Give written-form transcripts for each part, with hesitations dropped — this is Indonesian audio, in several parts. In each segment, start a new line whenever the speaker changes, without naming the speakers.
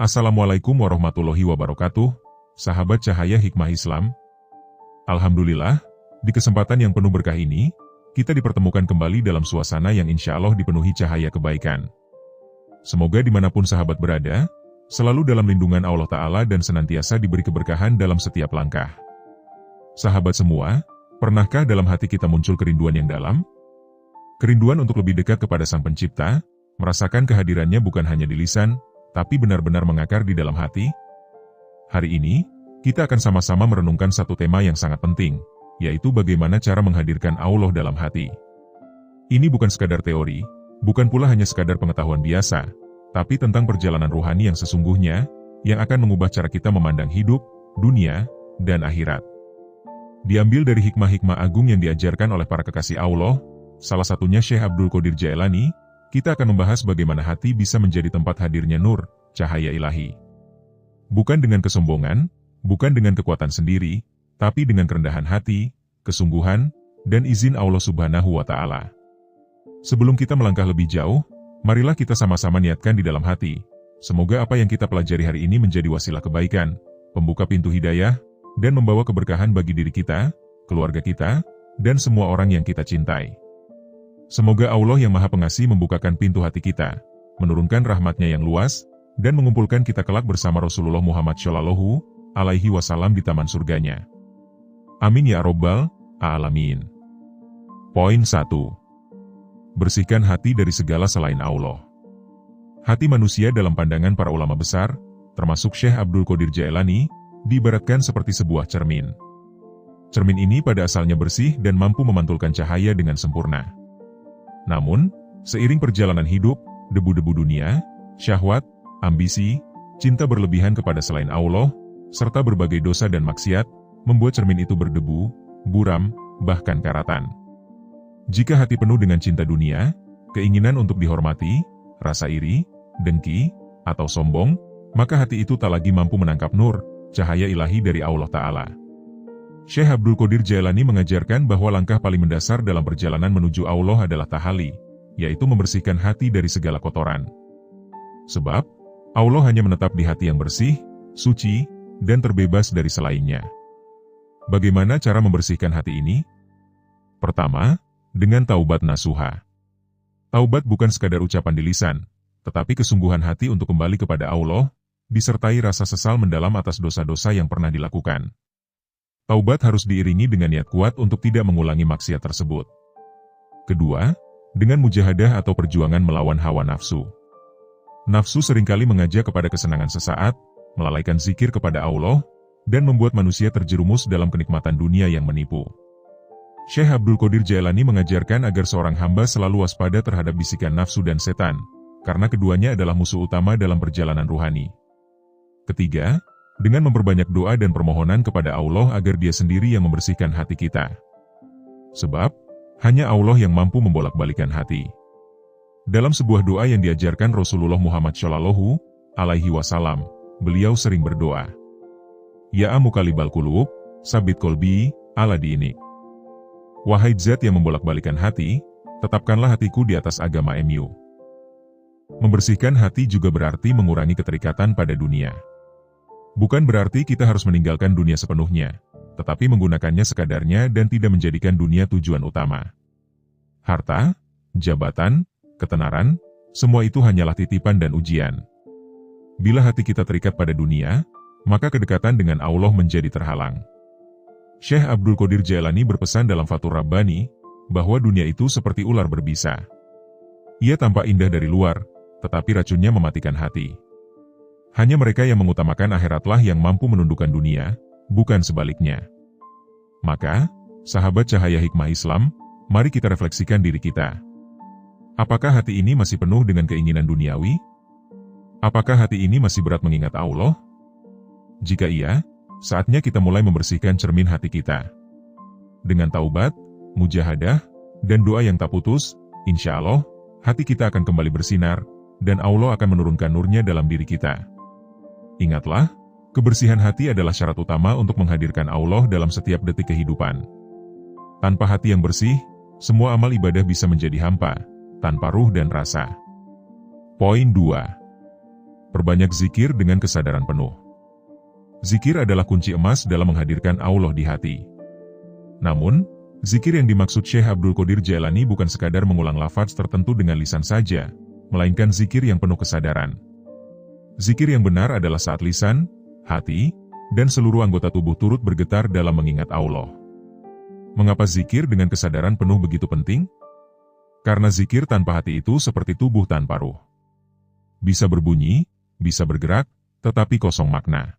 Assalamualaikum warahmatullahi wabarakatuh, sahabat cahaya hikmah Islam. Alhamdulillah, di kesempatan yang penuh berkah ini, kita dipertemukan kembali dalam suasana yang insya Allah dipenuhi cahaya kebaikan. Semoga dimanapun sahabat berada, selalu dalam lindungan Allah Ta'ala dan senantiasa diberi keberkahan dalam setiap langkah. Sahabat semua, pernahkah dalam hati kita muncul kerinduan yang dalam? Kerinduan untuk lebih dekat kepada Sang Pencipta, merasakan kehadirannya bukan hanya di lisan, tapi benar-benar mengakar di dalam hati? Hari ini, kita akan sama-sama merenungkan satu tema yang sangat penting, yaitu bagaimana cara menghadirkan Allah dalam hati. Ini bukan sekadar teori, bukan pula hanya sekadar pengetahuan biasa, tapi tentang perjalanan rohani yang sesungguhnya, yang akan mengubah cara kita memandang hidup, dunia, dan akhirat. Diambil dari hikmah-hikmah agung yang diajarkan oleh para kekasih Allah, salah satunya Syekh Abdul Qadir Jailani, kita akan membahas bagaimana hati bisa menjadi tempat hadirnya nur, cahaya ilahi. Bukan dengan kesombongan, bukan dengan kekuatan sendiri, tapi dengan kerendahan hati, kesungguhan, dan izin Allah Subhanahu wa Ta'ala. Sebelum kita melangkah lebih jauh, marilah kita sama-sama niatkan di dalam hati. Semoga apa yang kita pelajari hari ini menjadi wasilah kebaikan, pembuka pintu hidayah, dan membawa keberkahan bagi diri kita, keluarga kita, dan semua orang yang kita cintai. Semoga Allah yang Maha Pengasih membukakan pintu hati kita, menurunkan rahmat-Nya yang luas, dan mengumpulkan kita kelak bersama Rasulullah Muhammad Shallallahu Alaihi Wasallam di taman surganya. Amin ya Rabbal Alamin. Poin 1. Bersihkan hati dari segala selain Allah. Hati manusia dalam pandangan para ulama besar, termasuk Syekh Abdul Qadir Jailani, diibaratkan seperti sebuah cermin. Cermin ini pada asalnya bersih dan mampu memantulkan cahaya dengan sempurna. Namun, seiring perjalanan hidup, debu-debu dunia, syahwat, ambisi, cinta berlebihan kepada selain Allah, serta berbagai dosa dan maksiat, membuat cermin itu berdebu, buram, bahkan karatan. Jika hati penuh dengan cinta dunia, keinginan untuk dihormati, rasa iri, dengki, atau sombong, maka hati itu tak lagi mampu menangkap nur, cahaya ilahi dari Allah Ta'ala. Syekh Abdul Qadir Jailani mengajarkan bahwa langkah paling mendasar dalam perjalanan menuju Allah adalah tahali, yaitu membersihkan hati dari segala kotoran. Sebab, Allah hanya menetap di hati yang bersih, suci, dan terbebas dari selainnya. Bagaimana cara membersihkan hati ini? Pertama, dengan taubat nasuha. Taubat bukan sekadar ucapan di lisan, tetapi kesungguhan hati untuk kembali kepada Allah, disertai rasa sesal mendalam atas dosa-dosa yang pernah dilakukan. Taubat harus diiringi dengan niat kuat untuk tidak mengulangi maksiat tersebut. Kedua, dengan mujahadah atau perjuangan melawan hawa nafsu. Nafsu seringkali mengajak kepada kesenangan sesaat, melalaikan zikir kepada Allah, dan membuat manusia terjerumus dalam kenikmatan dunia yang menipu. Syekh Abdul Qadir Jailani mengajarkan agar seorang hamba selalu waspada terhadap bisikan nafsu dan setan, karena keduanya adalah musuh utama dalam perjalanan ruhani. Ketiga, dengan memperbanyak doa dan permohonan kepada Allah agar Dia sendiri yang membersihkan hati kita. Sebab, hanya Allah yang mampu membolak-balikan hati. Dalam sebuah doa yang diajarkan Rasulullah Muhammad Shallallahu Alaihi Wasallam, beliau sering berdoa, Ya muqallibal qulub, sabit qalbi ala dinik. Wahai Zat yang membolak-balikan hati, tetapkanlah hatiku di atas agama MU. Membersihkan hati juga berarti mengurangi keterikatan pada dunia. Bukan berarti kita harus meninggalkan dunia sepenuhnya, tetapi menggunakannya sekadarnya dan tidak menjadikan dunia tujuan utama. Harta, jabatan, ketenaran, semua itu hanyalah titipan dan ujian. Bila hati kita terikat pada dunia, maka kedekatan dengan Allah menjadi terhalang. Syekh Abdul Qadir Jailani berpesan dalam Fathur Rabbani, bahwa dunia itu seperti ular berbisa. Ia tampak indah dari luar, tetapi racunnya mematikan hati. Hanya mereka yang mengutamakan akhiratlah yang mampu menundukkan dunia, bukan sebaliknya. Maka, sahabat cahaya hikmah Islam, mari kita refleksikan diri kita. Apakah hati ini masih penuh dengan keinginan duniawi? Apakah hati ini masih berat mengingat Allah? Jika iya, saatnya kita mulai membersihkan cermin hati kita. Dengan taubat, mujahadah, dan doa yang tak putus, insya Allah, hati kita akan kembali bersinar, dan Allah akan menurunkan nur-Nya dalam diri kita. Ingatlah, kebersihan hati adalah syarat utama untuk menghadirkan Allah dalam setiap detik kehidupan. Tanpa hati yang bersih, semua amal ibadah bisa menjadi hampa, tanpa ruh dan rasa. Poin 2. Perbanyak zikir dengan kesadaran penuh. Zikir adalah kunci emas dalam menghadirkan Allah di hati. Namun, zikir yang dimaksud Syekh Abdul Qadir Jailani bukan sekadar mengulang lafaz tertentu dengan lisan saja, melainkan zikir yang penuh kesadaran. Zikir yang benar adalah saat lisan, hati, dan seluruh anggota tubuh turut bergetar dalam mengingat Allah. Mengapa zikir dengan kesadaran penuh begitu penting? Karena zikir tanpa hati itu seperti tubuh tanpa ruh. Bisa berbunyi, bisa bergerak, tetapi kosong makna.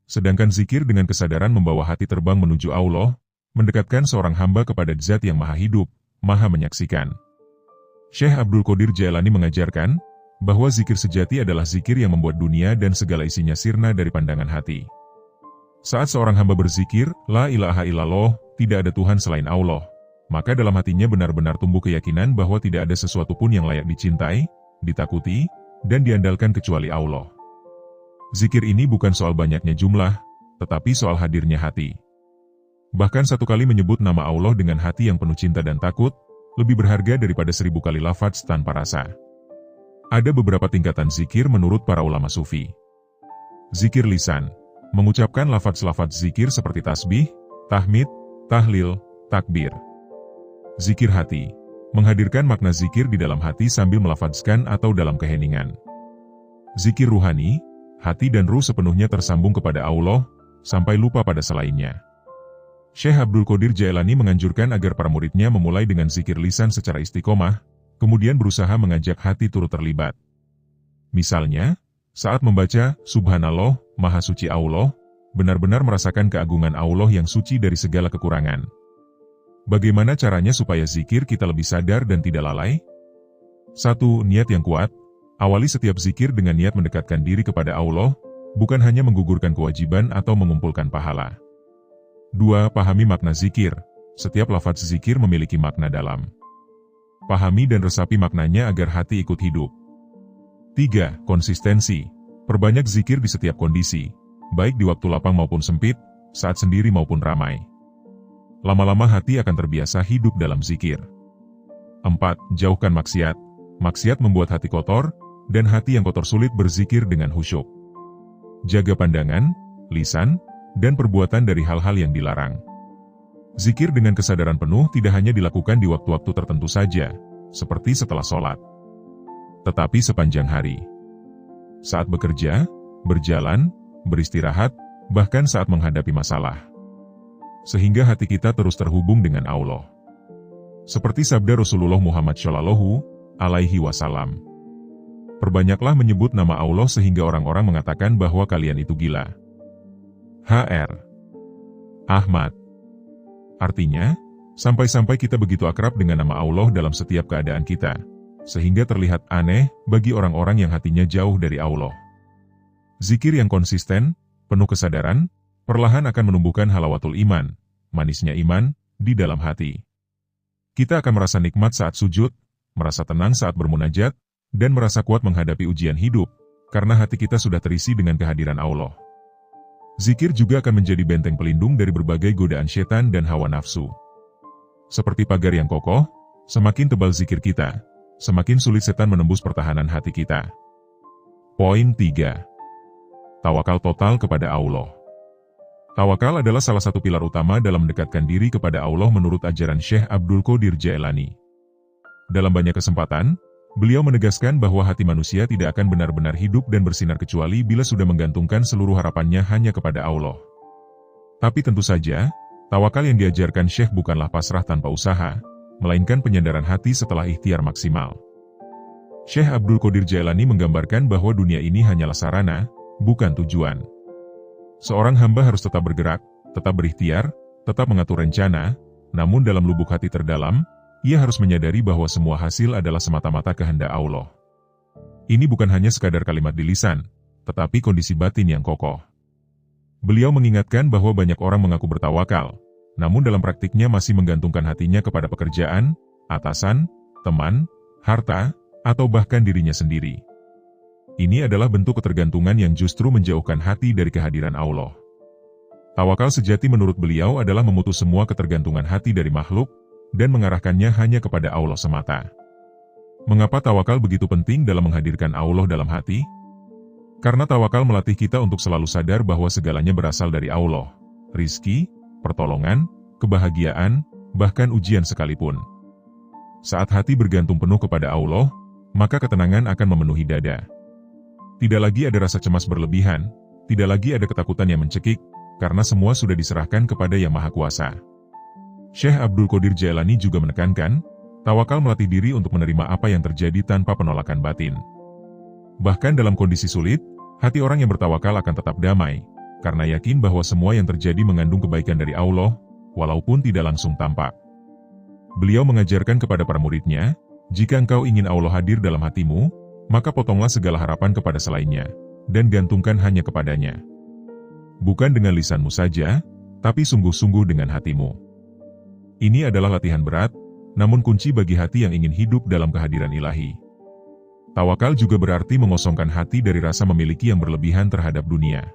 Sedangkan zikir dengan kesadaran membawa hati terbang menuju Allah, mendekatkan seorang hamba kepada Zat yang maha hidup, maha menyaksikan. Syekh Abdul Qadir Jailani mengajarkan, bahwa zikir sejati adalah zikir yang membuat dunia dan segala isinya sirna dari pandangan hati. Saat seorang hamba berzikir, La ilaha illallah, tidak ada Tuhan selain Allah, maka dalam hatinya benar-benar tumbuh keyakinan bahwa tidak ada sesuatu pun yang layak dicintai, ditakuti, dan diandalkan kecuali Allah. Zikir ini bukan soal banyaknya jumlah, tetapi soal hadirnya hati. Bahkan satu kali menyebut nama Allah dengan hati yang penuh cinta dan takut, lebih berharga daripada 1000 kali lafaz tanpa rasa. Ada beberapa tingkatan zikir menurut para ulama sufi. Zikir lisan, mengucapkan lafaz-lafaz zikir seperti tasbih, tahmid, tahlil, takbir. Zikir hati, menghadirkan makna zikir di dalam hati sambil melafazkan atau dalam keheningan. Zikir ruhani, hati dan ruh sepenuhnya tersambung kepada Allah, sampai lupa pada selainnya. Syekh Abdul Qadir Jailani menganjurkan agar para muridnya memulai dengan zikir lisan secara istiqomah, kemudian berusaha mengajak hati turut terlibat. Misalnya, saat membaca, Subhanallah, Maha Suci Allah, benar-benar merasakan keagungan Allah yang suci dari segala kekurangan. Bagaimana caranya supaya zikir kita lebih sadar dan tidak lalai? 1. Niat yang kuat. Awali setiap zikir dengan niat mendekatkan diri kepada Allah, bukan hanya menggugurkan kewajiban atau mengumpulkan pahala. 2. Pahami makna zikir. Setiap lafaz zikir memiliki makna dalam. Pahami dan resapi maknanya agar hati ikut hidup. 3. Konsistensi. Perbanyak zikir di setiap kondisi, baik di waktu lapang maupun sempit, saat sendiri maupun ramai. Lama-lama hati akan terbiasa hidup dalam zikir. 4. Jauhkan maksiat. Maksiat membuat hati kotor, dan hati yang kotor sulit berzikir dengan khusyuk. Jaga pandangan, lisan, dan perbuatan dari hal-hal yang dilarang. Zikir dengan kesadaran penuh tidak hanya dilakukan di waktu-waktu tertentu saja, seperti setelah sholat, tetapi sepanjang hari. Saat bekerja, berjalan, beristirahat, bahkan saat menghadapi masalah. Sehingga hati kita terus terhubung dengan Allah. Seperti sabda Rasulullah Muhammad Shallallahu Alaihi Wasallam. Perbanyaklah menyebut nama Allah sehingga orang-orang mengatakan bahwa kalian itu gila. Hr. Ahmad. Artinya, sampai-sampai kita begitu akrab dengan nama Allah dalam setiap keadaan kita, sehingga terlihat aneh bagi orang-orang yang hatinya jauh dari Allah. Zikir yang konsisten, penuh kesadaran, perlahan akan menumbuhkan halawatul iman, manisnya iman, di dalam hati. Kita akan merasa nikmat saat sujud, merasa tenang saat bermunajat, dan merasa kuat menghadapi ujian hidup, karena hati kita sudah terisi dengan kehadiran Allah. Zikir juga akan menjadi benteng pelindung dari berbagai godaan setan dan hawa nafsu. Seperti pagar yang kokoh, semakin tebal zikir kita, semakin sulit setan menembus pertahanan hati kita. Poin 3. Tawakal total kepada Allah. Tawakal adalah salah satu pilar utama dalam mendekatkan diri kepada Allah menurut ajaran Syekh Abdul Qadir Jailani. Dalam banyak kesempatan, beliau menegaskan bahwa hati manusia tidak akan benar-benar hidup dan bersinar kecuali bila sudah menggantungkan seluruh harapannya hanya kepada Allah. Tapi tentu saja, tawakal yang diajarkan Syekh bukanlah pasrah tanpa usaha, melainkan penyandaran hati setelah ikhtiar maksimal. Syekh Abdul Qadir Jailani menggambarkan bahwa dunia ini hanyalah sarana, bukan tujuan. Seorang hamba harus tetap bergerak, tetap berikhtiar, tetap mengatur rencana, namun dalam lubuk hati terdalam, ia harus menyadari bahwa semua hasil adalah semata-mata kehendak Allah. Ini bukan hanya sekadar kalimat di lisan, tetapi kondisi batin yang kokoh. Beliau mengingatkan bahwa banyak orang mengaku bertawakal, namun dalam praktiknya masih menggantungkan hatinya kepada pekerjaan, atasan, teman, harta, atau bahkan dirinya sendiri. Ini adalah bentuk ketergantungan yang justru menjauhkan hati dari kehadiran Allah. Tawakal sejati menurut beliau adalah memutus semua ketergantungan hati dari makhluk, dan mengarahkannya hanya kepada Allah semata. Mengapa tawakal begitu penting dalam menghadirkan Allah dalam hati? Karena tawakal melatih kita untuk selalu sadar bahwa segalanya berasal dari Allah. Rizki, pertolongan, kebahagiaan, bahkan ujian sekalipun. Saat hati bergantung penuh kepada Allah, maka ketenangan akan memenuhi dada. Tidak lagi ada rasa cemas berlebihan, tidak lagi ada ketakutan yang mencekik, karena semua sudah diserahkan kepada Yang Maha Kuasa. Syekh Abdul Qadir Jailani juga menekankan, tawakal melatih diri untuk menerima apa yang terjadi tanpa penolakan batin. Bahkan dalam kondisi sulit, hati orang yang bertawakal akan tetap damai, karena yakin bahwa semua yang terjadi mengandung kebaikan dari Allah, walaupun tidak langsung tampak. Beliau mengajarkan kepada para muridnya, jika engkau ingin Allah hadir dalam hatimu, maka potonglah segala harapan kepada selainnya, dan gantungkan hanya kepadanya. Bukan dengan lisanmu saja, tapi sungguh-sungguh dengan hatimu. Ini adalah latihan berat, namun kunci bagi hati yang ingin hidup dalam kehadiran ilahi. Tawakal juga berarti mengosongkan hati dari rasa memiliki yang berlebihan terhadap dunia.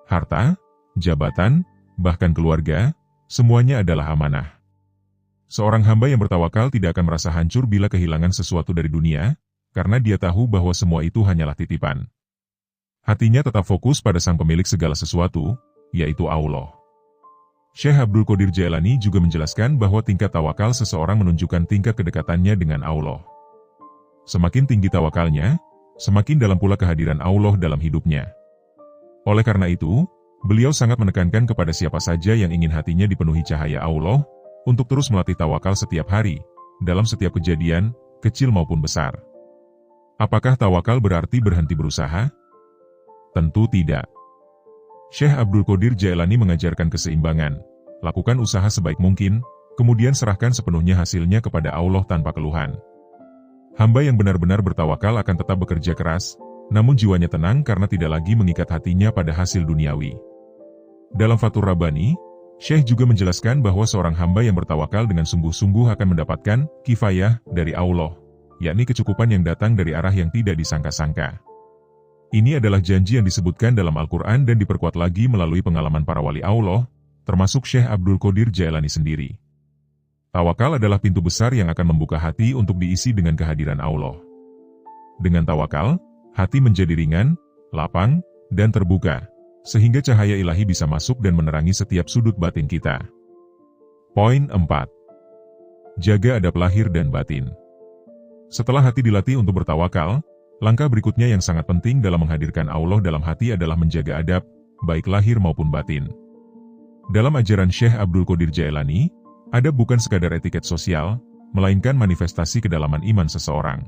Harta, jabatan, bahkan keluarga, semuanya adalah amanah. Seorang hamba yang bertawakal tidak akan merasa hancur bila kehilangan sesuatu dari dunia, karena dia tahu bahwa semua itu hanyalah titipan. Hatinya tetap fokus pada sang pemilik segala sesuatu, yaitu Allah. Syekh Abdul Qadir Jailani juga menjelaskan bahwa tingkat tawakal seseorang menunjukkan tingkat kedekatannya dengan Allah. Semakin tinggi tawakalnya, semakin dalam pula kehadiran Allah dalam hidupnya. Oleh karena itu, beliau sangat menekankan kepada siapa saja yang ingin hatinya dipenuhi cahaya Allah, untuk terus melatih tawakal setiap hari, dalam setiap kejadian, kecil maupun besar. Apakah tawakal berarti berhenti berusaha? Tentu tidak. Syekh Abdul Qadir Jailani mengajarkan keseimbangan, lakukan usaha sebaik mungkin, kemudian serahkan sepenuhnya hasilnya kepada Allah tanpa keluhan. Hamba yang benar-benar bertawakal akan tetap bekerja keras, namun jiwanya tenang karena tidak lagi mengikat hatinya pada hasil duniawi. Dalam Fathur Rabbani, Syekh juga menjelaskan bahwa seorang hamba yang bertawakal dengan sungguh-sungguh akan mendapatkan kifayah dari Allah, yakni kecukupan yang datang dari arah yang tidak disangka-sangka. Ini adalah janji yang disebutkan dalam Al-Quran dan diperkuat lagi melalui pengalaman para wali Allah, termasuk Syekh Abdul Qadir Jailani sendiri. Tawakal adalah pintu besar yang akan membuka hati untuk diisi dengan kehadiran Allah. Dengan tawakal, hati menjadi ringan, lapang, dan terbuka, sehingga cahaya ilahi bisa masuk dan menerangi setiap sudut batin kita. Poin 4. Jaga adab lahir dan batin. Setelah hati dilatih untuk bertawakal, langkah berikutnya yang sangat penting dalam menghadirkan Allah dalam hati adalah menjaga adab, baik lahir maupun batin. Dalam ajaran Syekh Abdul Qadir Jailani, adab bukan sekadar etiket sosial, melainkan manifestasi kedalaman iman seseorang.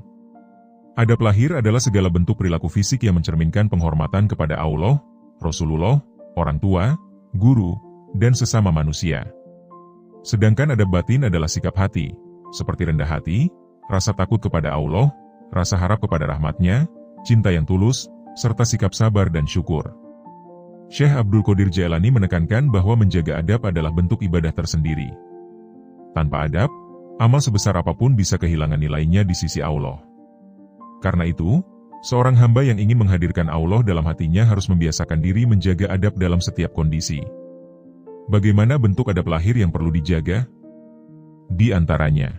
Adab lahir adalah segala bentuk perilaku fisik yang mencerminkan penghormatan kepada Allah, Rasulullah, orang tua, guru, dan sesama manusia. Sedangkan adab batin adalah sikap hati, seperti rendah hati, rasa takut kepada Allah, rasa harap kepada rahmat-Nya, cinta yang tulus, serta sikap sabar dan syukur. Syekh Abdul Qadir Jailani menekankan bahwa menjaga adab adalah bentuk ibadah tersendiri. Tanpa adab, amal sebesar apapun bisa kehilangan nilainya di sisi Allah. Karena itu, seorang hamba yang ingin menghadirkan Allah dalam hatinya harus membiasakan diri menjaga adab dalam setiap kondisi. Bagaimana bentuk adab lahir yang perlu dijaga? Di antaranya,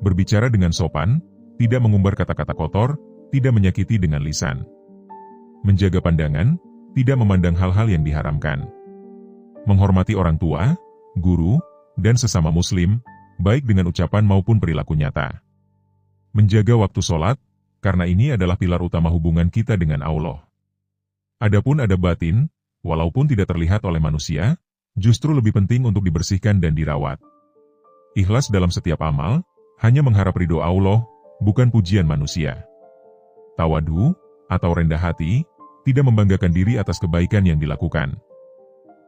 berbicara dengan sopan, tidak mengumbar kata-kata kotor, tidak menyakiti dengan lisan. Menjaga pandangan, tidak memandang hal-hal yang diharamkan. Menghormati orang tua, guru, dan sesama muslim, baik dengan ucapan maupun perilaku nyata. Menjaga waktu sholat, karena ini adalah pilar utama hubungan kita dengan Allah. Adapun adab batin, walaupun tidak terlihat oleh manusia, justru lebih penting untuk dibersihkan dan dirawat. Ikhlas dalam setiap amal, hanya mengharap ridho Allah, bukan pujian manusia. Tawadu, atau rendah hati, tidak membanggakan diri atas kebaikan yang dilakukan.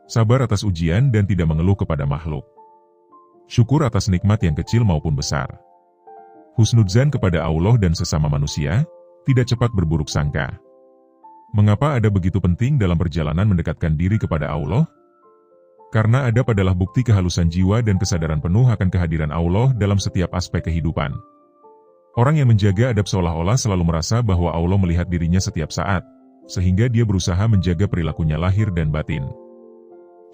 Sabar atas ujian dan tidak mengeluh kepada makhluk. Syukur atas nikmat yang kecil maupun besar. Husnudzan kepada Allah dan sesama manusia, tidak cepat berburuk sangka. Mengapa adab begitu penting dalam perjalanan mendekatkan diri kepada Allah? Karena adab adalah bukti kehalusan jiwa dan kesadaran penuh akan kehadiran Allah dalam setiap aspek kehidupan. Orang yang menjaga adab seolah-olah selalu merasa bahwa Allah melihat dirinya setiap saat, sehingga dia berusaha menjaga perilakunya lahir dan batin.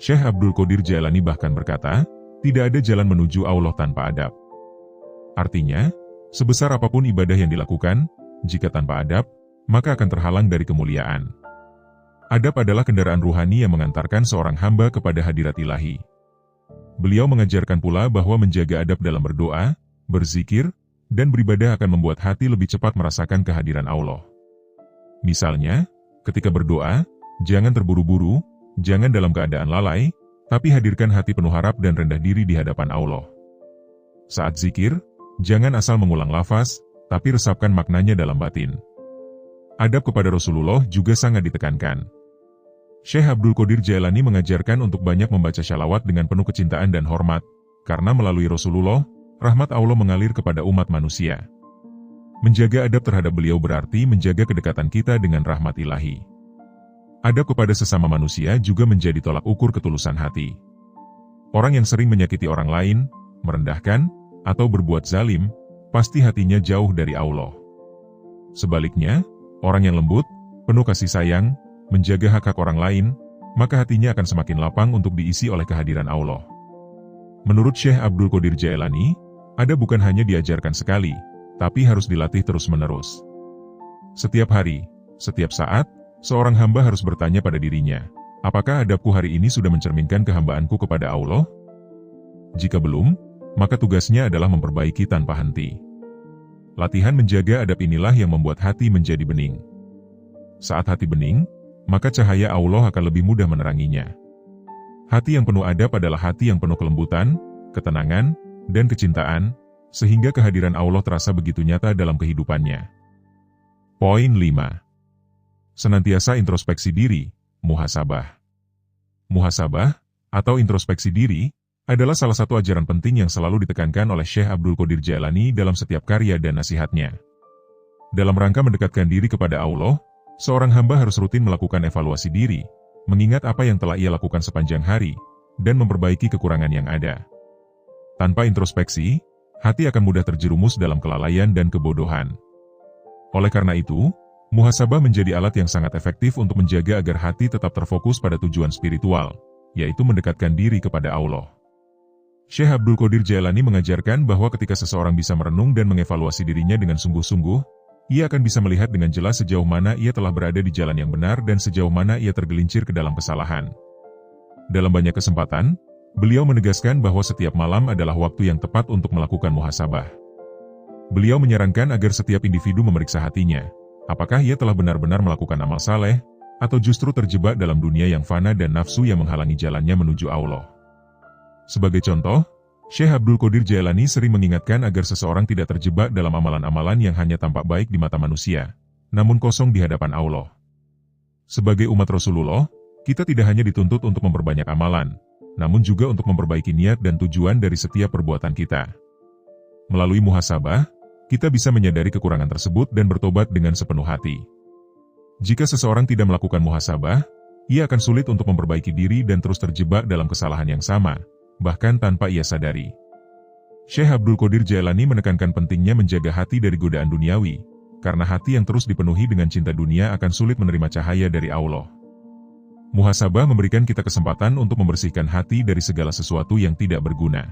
Syekh Abdul Qadir Jailani bahkan berkata, tidak ada jalan menuju Allah tanpa adab. Artinya, sebesar apapun ibadah yang dilakukan, jika tanpa adab, maka akan terhalang dari kemuliaan. Adab adalah kendaraan ruhani yang mengantarkan seorang hamba kepada hadirat ilahi. Beliau mengajarkan pula bahwa menjaga adab dalam berdoa, berzikir, dan beribadah akan membuat hati lebih cepat merasakan kehadiran Allah. Misalnya, ketika berdoa, jangan terburu-buru, jangan dalam keadaan lalai, tapi hadirkan hati penuh harap dan rendah diri di hadapan Allah. Saat zikir, jangan asal mengulang lafaz, tapi resapkan maknanya dalam batin. Adab kepada Rasulullah juga sangat ditekankan. Syekh Abdul Qadir Jailani mengajarkan untuk banyak membaca syalawat dengan penuh kecintaan dan hormat, karena melalui Rasulullah, rahmat Allah mengalir kepada umat manusia. Menjaga adab terhadap beliau berarti menjaga kedekatan kita dengan rahmat ilahi. Adab kepada sesama manusia juga menjadi tolak ukur ketulusan hati. Orang yang sering menyakiti orang lain, merendahkan, atau berbuat zalim, pasti hatinya jauh dari Allah. Sebaliknya, orang yang lembut, penuh kasih sayang, menjaga hak-hak orang lain, maka hatinya akan semakin lapang untuk diisi oleh kehadiran Allah. Menurut Syekh Abdul Qadir Jailani, adab bukan hanya diajarkan sekali, tapi harus dilatih terus-menerus. Setiap hari, setiap saat, seorang hamba harus bertanya pada dirinya, apakah adabku hari ini sudah mencerminkan kehambaanku kepada Allah? Jika belum, maka tugasnya adalah memperbaiki tanpa henti. Latihan menjaga adab inilah yang membuat hati menjadi bening. Saat hati bening, maka cahaya Allah akan lebih mudah meneranginya. Hati yang penuh adab adalah hati yang penuh kelembutan, ketenangan, dan kecintaan, sehingga kehadiran Allah terasa begitu nyata dalam kehidupannya. Poin 5. Senantiasa introspeksi diri, muhasabah. Muhasabah, atau introspeksi diri, adalah salah satu ajaran penting yang selalu ditekankan oleh Syekh Abdul Qadir Jailani dalam setiap karya dan nasihatnya. Dalam rangka mendekatkan diri kepada Allah, seorang hamba harus rutin melakukan evaluasi diri, mengingat apa yang telah ia lakukan sepanjang hari, dan memperbaiki kekurangan yang ada. Tanpa introspeksi, hati akan mudah terjerumus dalam kelalaian dan kebodohan. Oleh karena itu, muhasabah menjadi alat yang sangat efektif untuk menjaga agar hati tetap terfokus pada tujuan spiritual, yaitu mendekatkan diri kepada Allah. Syekh Abdul Qadir Jailani mengajarkan bahwa ketika seseorang bisa merenung dan mengevaluasi dirinya dengan sungguh-sungguh, ia akan bisa melihat dengan jelas sejauh mana ia telah berada di jalan yang benar dan sejauh mana ia tergelincir ke dalam kesalahan. Dalam banyak kesempatan, beliau menegaskan bahwa setiap malam adalah waktu yang tepat untuk melakukan muhasabah. Beliau menyarankan agar setiap individu memeriksa hatinya, apakah ia telah benar-benar melakukan amal saleh, atau justru terjebak dalam dunia yang fana dan nafsu yang menghalangi jalannya menuju Allah. Sebagai contoh, Syekh Abdul Qadir Jailani sering mengingatkan agar seseorang tidak terjebak dalam amalan-amalan yang hanya tampak baik di mata manusia, namun kosong di hadapan Allah. Sebagai umat Rasulullah, kita tidak hanya dituntut untuk memperbanyak amalan, namun juga untuk memperbaiki niat dan tujuan dari setiap perbuatan kita. Melalui muhasabah, kita bisa menyadari kekurangan tersebut dan bertobat dengan sepenuh hati. Jika seseorang tidak melakukan muhasabah, ia akan sulit untuk memperbaiki diri dan terus terjebak dalam kesalahan yang sama, bahkan tanpa ia sadari. Syekh Abdul Qadir Jailani menekankan pentingnya menjaga hati dari godaan duniawi, karena hati yang terus dipenuhi dengan cinta dunia akan sulit menerima cahaya dari Allah. Muhasabah memberikan kita kesempatan untuk membersihkan hati dari segala sesuatu yang tidak berguna.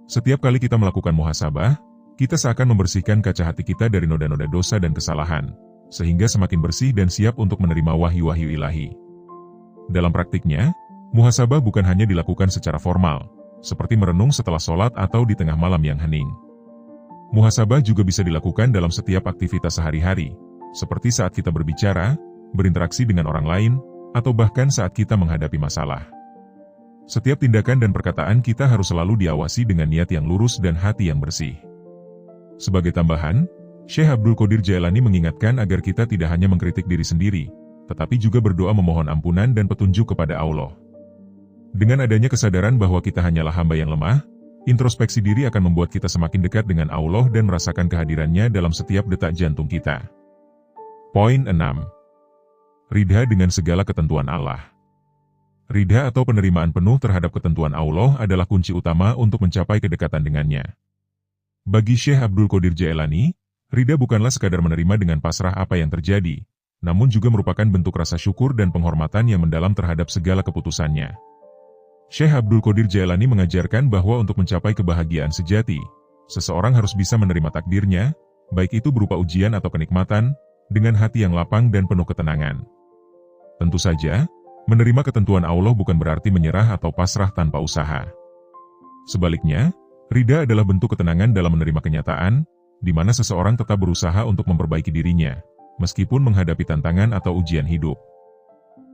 Setiap kali kita melakukan muhasabah, kita seakan membersihkan kaca hati kita dari noda-noda dosa dan kesalahan, sehingga semakin bersih dan siap untuk menerima wahyu-wahyu ilahi. Dalam praktiknya, muhasabah bukan hanya dilakukan secara formal, seperti merenung setelah sholat atau di tengah malam yang hening. Muhasabah juga bisa dilakukan dalam setiap aktivitas sehari-hari, seperti saat kita berbicara, berinteraksi dengan orang lain, atau bahkan saat kita menghadapi masalah. Setiap tindakan dan perkataan kita harus selalu diawasi dengan niat yang lurus dan hati yang bersih. Sebagai tambahan, Syekh Abdul Qadir Jailani mengingatkan agar kita tidak hanya mengkritik diri sendiri, tetapi juga berdoa memohon ampunan dan petunjuk kepada Allah. Dengan adanya kesadaran bahwa kita hanyalah hamba yang lemah, introspeksi diri akan membuat kita semakin dekat dengan Allah dan merasakan kehadirannya dalam setiap detak jantung kita. Poin 6. Ridha dengan segala ketentuan Allah. Ridha atau penerimaan penuh terhadap ketentuan Allah adalah kunci utama untuk mencapai kedekatan dengannya. Bagi Syekh Abdul Qadir Jailani, ridha bukanlah sekadar menerima dengan pasrah apa yang terjadi, namun juga merupakan bentuk rasa syukur dan penghormatan yang mendalam terhadap segala keputusannya. Syekh Abdul Qadir Jailani mengajarkan bahwa untuk mencapai kebahagiaan sejati, seseorang harus bisa menerima takdirnya, baik itu berupa ujian atau kenikmatan, dengan hati yang lapang dan penuh ketenangan. Tentu saja, menerima ketentuan Allah bukan berarti menyerah atau pasrah tanpa usaha. Sebaliknya, ridha adalah bentuk ketenangan dalam menerima kenyataan, di mana seseorang tetap berusaha untuk memperbaiki dirinya, meskipun menghadapi tantangan atau ujian hidup.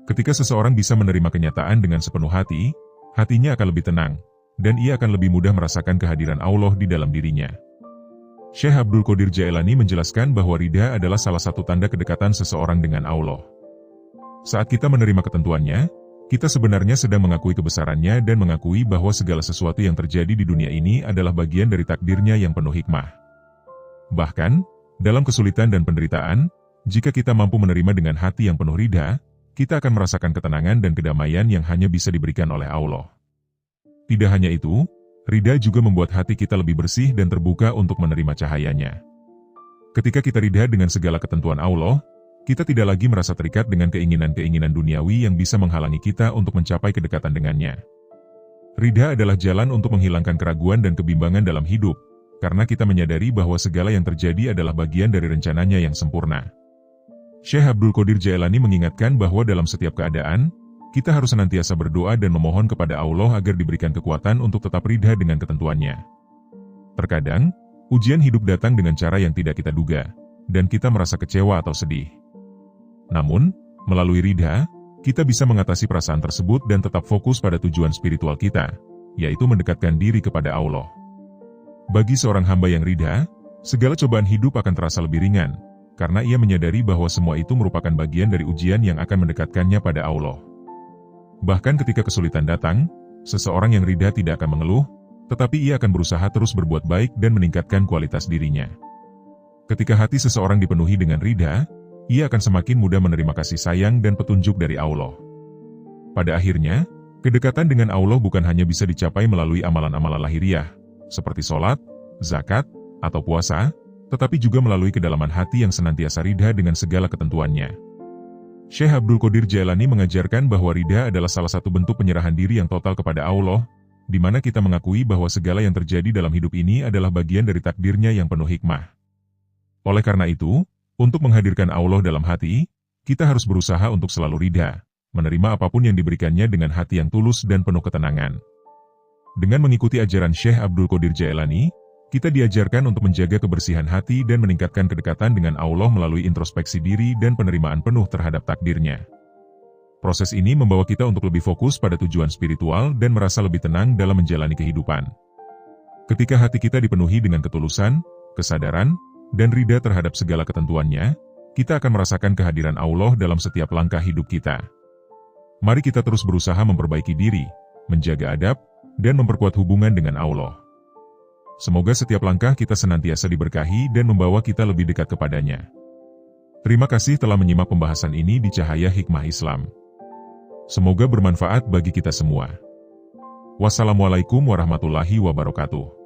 Ketika seseorang bisa menerima kenyataan dengan sepenuh hati, hatinya akan lebih tenang, dan ia akan lebih mudah merasakan kehadiran Allah di dalam dirinya. Syekh Abdul Qadir Jailani menjelaskan bahwa ridha adalah salah satu tanda kedekatan seseorang dengan Allah. Saat kita menerima ketentuannya, kita sebenarnya sedang mengakui kebesarannya dan mengakui bahwa segala sesuatu yang terjadi di dunia ini adalah bagian dari takdirnya yang penuh hikmah. Bahkan, dalam kesulitan dan penderitaan, jika kita mampu menerima dengan hati yang penuh ridha, kita akan merasakan ketenangan dan kedamaian yang hanya bisa diberikan oleh Allah. Tidak hanya itu, ridha juga membuat hati kita lebih bersih dan terbuka untuk menerima cahayanya. Ketika kita ridha dengan segala ketentuan Allah, kita tidak lagi merasa terikat dengan keinginan-keinginan duniawi yang bisa menghalangi kita untuk mencapai kedekatan dengannya. Ridha adalah jalan untuk menghilangkan keraguan dan kebimbangan dalam hidup, karena kita menyadari bahwa segala yang terjadi adalah bagian dari rencananya yang sempurna. Syekh Abdul Qadir Jailani mengingatkan bahwa dalam setiap keadaan, kita harus senantiasa berdoa dan memohon kepada Allah agar diberikan kekuatan untuk tetap ridha dengan ketentuannya. Terkadang, ujian hidup datang dengan cara yang tidak kita duga, dan kita merasa kecewa atau sedih. Namun, melalui ridha, kita bisa mengatasi perasaan tersebut dan tetap fokus pada tujuan spiritual kita, yaitu mendekatkan diri kepada Allah. Bagi seorang hamba yang ridha, segala cobaan hidup akan terasa lebih ringan, karena ia menyadari bahwa semua itu merupakan bagian dari ujian yang akan mendekatkannya pada Allah. Bahkan ketika kesulitan datang, seseorang yang ridha tidak akan mengeluh, tetapi ia akan berusaha terus berbuat baik dan meningkatkan kualitas dirinya. Ketika hati seseorang dipenuhi dengan ridha, ia akan semakin mudah menerima kasih sayang dan petunjuk dari Allah. Pada akhirnya, kedekatan dengan Allah bukan hanya bisa dicapai melalui amalan-amalan lahiriah, seperti sholat, zakat, atau puasa, tetapi juga melalui kedalaman hati yang senantiasa ridha dengan segala ketentuannya. Syekh Abdul Qadir Jailani mengajarkan bahwa ridha adalah salah satu bentuk penyerahan diri yang total kepada Allah, di mana kita mengakui bahwa segala yang terjadi dalam hidup ini adalah bagian dari takdirnya yang penuh hikmah. Oleh karena itu, untuk menghadirkan Allah dalam hati, kita harus berusaha untuk selalu ridha, menerima apapun yang diberikannya dengan hati yang tulus dan penuh ketenangan. Dengan mengikuti ajaran Syekh Abdul Qadir Jailani, kita diajarkan untuk menjaga kebersihan hati dan meningkatkan kedekatan dengan Allah melalui introspeksi diri dan penerimaan penuh terhadap takdirnya. Proses ini membawa kita untuk lebih fokus pada tujuan spiritual dan merasa lebih tenang dalam menjalani kehidupan. Ketika hati kita dipenuhi dengan ketulusan, kesadaran, dan ridha terhadap segala ketentuannya, kita akan merasakan kehadiran Allah dalam setiap langkah hidup kita. Mari kita terus berusaha memperbaiki diri, menjaga adab, dan memperkuat hubungan dengan Allah. Semoga setiap langkah kita senantiasa diberkahi dan membawa kita lebih dekat kepadanya. Terima kasih telah menyimak pembahasan ini di Cahaya Hikmah Islam. Semoga bermanfaat bagi kita semua. Wassalamualaikum warahmatullahi wabarakatuh.